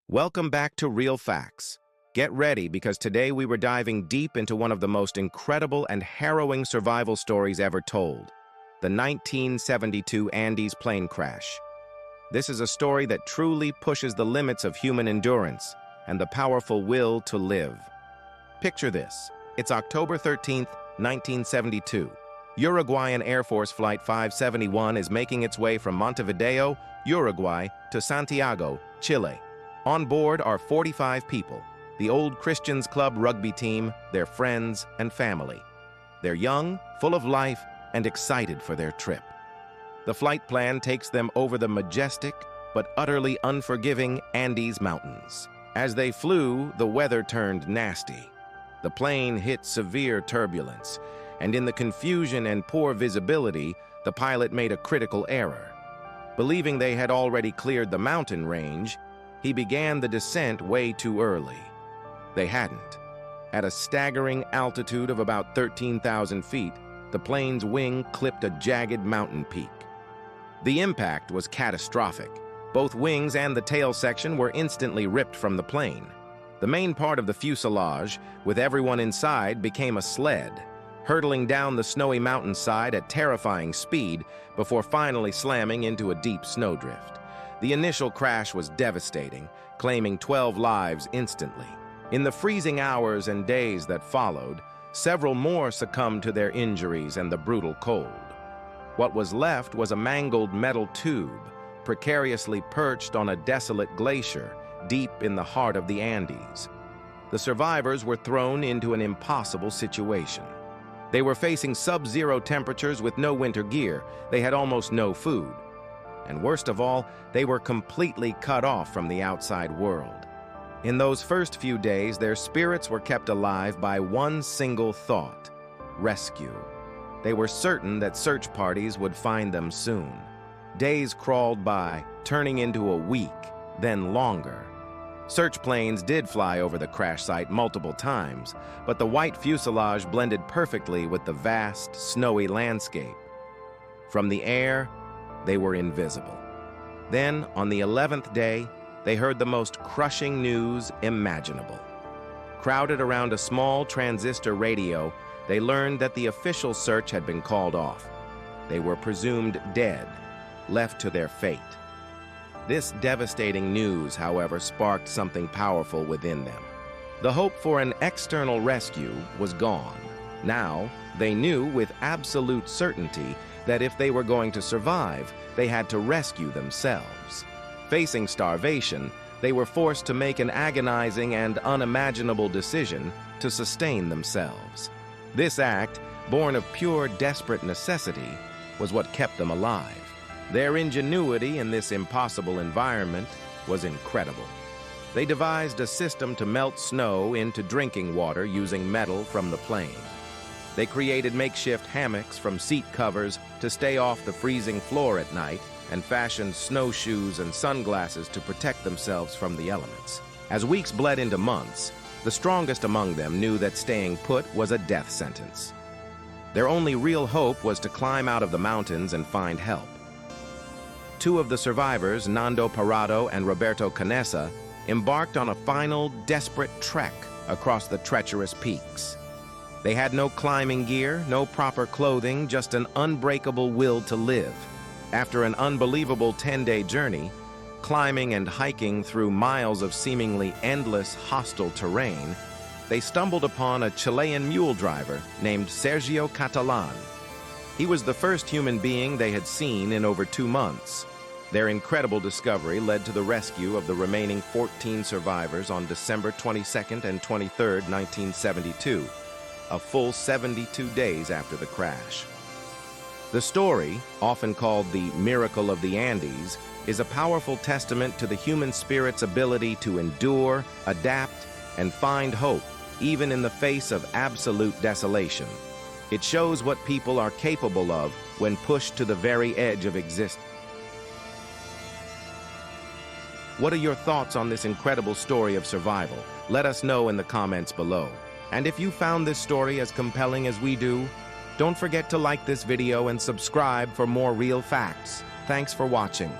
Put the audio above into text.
Welcome back to Real Facts. Get ready because today we were diving deep into one of the most incredible and harrowing survival stories ever told, the 1972 Andes plane crash. This is a story that truly pushes the limits of human endurance and the powerful will to live. Picture this. It's October 13th, 1972. Uruguayan Air Force Flight 571 is making its way from Montevideo, Uruguay, to Santiago, Chile. On board are 45 people, the Old Christians Club rugby team, their friends and family. They're young, full of life, and excited for their trip. The flight plan takes them over the majestic but utterly unforgiving Andes Mountains. As they flew, the weather turned nasty. The plane hit severe turbulence, and in the confusion and poor visibility, the pilot made a critical error. Believing they had already cleared the mountain range, he began the descent way too early. They hadn't. At a staggering altitude of about 13,000 feet, the plane's wing clipped a jagged mountain peak. The impact was catastrophic. Both wings and the tail section were instantly ripped from the plane. The main part of the fuselage, with everyone inside, became a sled, hurtling down the snowy mountainside at terrifying speed before finally slamming into a deep snowdrift. The initial crash was devastating, claiming 12 lives instantly. In the freezing hours and days that followed, several more succumbed to their injuries and the brutal cold. What was left was a mangled metal tube, precariously perched on a desolate glacier deep in the heart of the Andes. The survivors were thrown into an impossible situation. They were facing sub-zero temperatures with no winter gear. They had almost no food. And worst of all, they were completely cut off from the outside world. In those first few days, their spirits were kept alive by one single thought: rescue. They were certain that search parties would find them soon. Days crawled by, turning into a week, then longer. Search planes did fly over the crash site multiple times, but the white fuselage blended perfectly with the vast, snowy landscape. From the air, they were invisible. Then, on the 11th day, they heard the most crushing news imaginable. Crowded around a small transistor radio, they learned that the official search had been called off. They were presumed dead, left to their fate. This devastating news, however, sparked something powerful within them. The hope for an external rescue was gone. Now, they knew with absolute certainty that if they were going to survive, they had to rescue themselves. Facing starvation, they were forced to make an agonizing and unimaginable decision to sustain themselves. This act, born of pure desperate necessity, was what kept them alive. Their ingenuity in this impossible environment was incredible. They devised a system to melt snow into drinking water using metal from the plane. They created makeshift hammocks from seat covers to stay off the freezing floor at night and fashioned snowshoes and sunglasses to protect themselves from the elements. As weeks bled into months, the strongest among them knew that staying put was a death sentence. Their only real hope was to climb out of the mountains and find help. Two of the survivors, Nando Parado and Roberto Canessa, embarked on a final, desperate trek across the treacherous peaks. They had no climbing gear, no proper clothing, just an unbreakable will to live. After an unbelievable 10-day journey, climbing and hiking through miles of seemingly endless hostile terrain, they stumbled upon a Chilean mule driver named Sergio Catalan. He was the first human being they had seen in over 2 months. Their incredible discovery led to the rescue of the remaining 14 survivors on December 22nd and 23rd, 1972. A full 72 days after the crash. The story, often called the Miracle of the Andes, is a powerful testament to the human spirit's ability to endure, adapt, and find hope, even in the face of absolute desolation. It shows what people are capable of when pushed to the very edge of existence. What are your thoughts on this incredible story of survival? Let us know in the comments below. And if you found this story as compelling as we do, don't forget to like this video and subscribe for more real facts. Thanks for watching.